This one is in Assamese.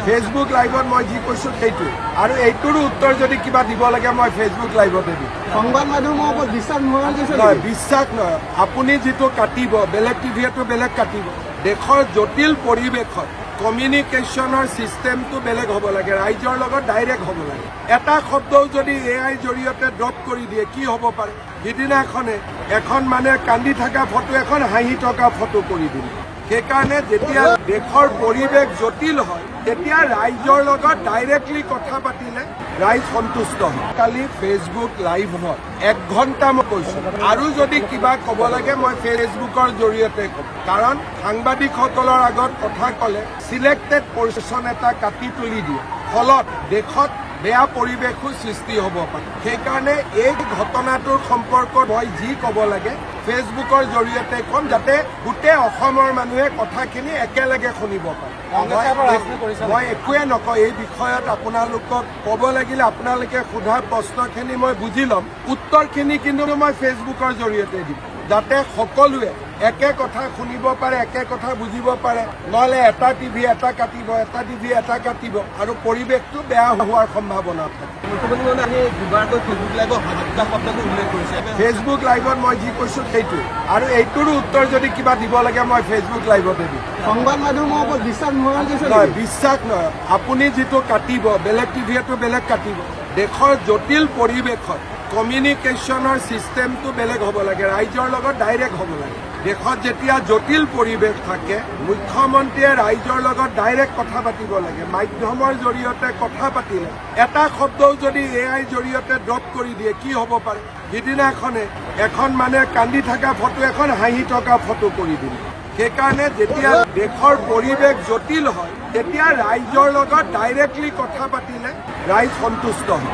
ফেচবুক লাইভত মই যি কৈছো সেইটো আৰু এইটোৰ উত্তৰ যদি কিবা দিব লাগে মই ফেচবুক লাইভতে দিম। সংবাদ মাধ্যমৰ ওপৰত বিশ্বাস নহয় বিশ্বাস নহয়। আপুনি যিটো কাটিব বেলেগ টিভিয়েটো বেলেগ কাটিব। দেশৰ জটিল পৰিৱেশত কমিউনিকেশ্যনৰ চিষ্টেমটো বেলেগ হ'ব লাগে, ৰাইজৰ লগত ডাইৰেক্ট হ'ব লাগে। এটা শব্দও যদি AI জৰিয়তে ড্ৰপ কৰি দিয়ে কি হ'ব পাৰে? সিদিনাখনে এখন মানে কান্দি থকা ফটো এখন হাঁহি থকা ফটো কৰি দিলে। সেইকাৰণে যেতিয়া দেশৰ পৰিৱেশ জটিল হয় তেতিয়া ৰাইজৰ লগত ডাইৰেক্টলি কথা পাতিলে ৰাইজ সন্তুষ্ট হয়। কালি ফেচবুক লাইভত 1 ঘণ্টা মই কৈছো, আৰু যদি কিবা ক'ব লাগে মই ফেচবুকৰ জৰিয়তে ক'ম। কাৰণ সাংবাদিকসকলৰ আগত কথা ক'লে চিলেক্টেড পৰ্চন এটা কাটি তুলি দিয়ে, ফলত দেশত বেয়া পৰিৱেশো সৃষ্টি হ'ব পাৰে। সেইকাৰণে এই ঘটনাটোৰ সম্পৰ্কত মই যি ক'ব লাগে ফেচবুকৰ জৰিয়তে ক'ম, যাতে গোটেই অসমৰ মানুহে কথাখিনি একেলগে শুনিব পাৰে। মই একোৱে নকওঁ এই বিষয়ত। আপোনালোকক ক'ব লাগিলে আপোনালোকে সোধা প্ৰশ্নখিনি মই বুজি ল'ম, উত্তৰখিনি কিন্তু মই ফেচবুকৰ জৰিয়তে দিম, যাতে সকলোৱে একে কথা শুনিব পাৰে, একে কথা বুজিব পাৰে। নহ'লে এটা টিভি এটা কাটিব, এটা টিভি এটা কাটিব আৰু পৰিৱেশটো বেয়া হোৱাৰ সম্ভাৱনা থাকে। ফেচবুক লাইভত মই যি কৈছো সেইটো আৰু এইটোৰ উত্তৰ যদি কিবা দিব লাগে মই ফেচবুক লাইভতে দিম। সংবাদ মাধ্যমৰ ওপৰত বিশ্বাস নহয় বিশ্বাস নহয়। আপুনি যিটো কাটিব বেলেগ টিভিয়েটো বেলেগ কাটিব। দেশৰ জটিল পৰিৱেশত কমিউনিকেশ্যনৰ চিষ্টেমটো বেলেগ হ'ব লাগে, ৰাইজৰ লগত ডাইৰেক্ট হ'ব লাগে। দেশত যেতিয়া জটিল পৰিৱেশ থাকে মুখ্যমন্ত্ৰীয়ে ৰাইজৰ লগত ডাইৰেক্ট কথা পাতিব লাগে। মাধ্যমৰ জৰিয়তে কথা পাতিলে এটা শব্দও যদি AI জৰিয়তে ড্ৰপ কৰি দিয়ে কি হ'ব পাৰে? সিদিনাখনে এখন মানে কান্দি থকা ফটো এখন হাঁহি থকা ফটো কৰি দিলে। সেইকাৰণে যেতিয়া দেশৰ পৰিৱেশ জটিল হয় তেতিয়া ৰাইজৰ লগত ডাইৰেক্টলি কথা পাতিলে ৰাইজ সন্তুষ্ট হয়।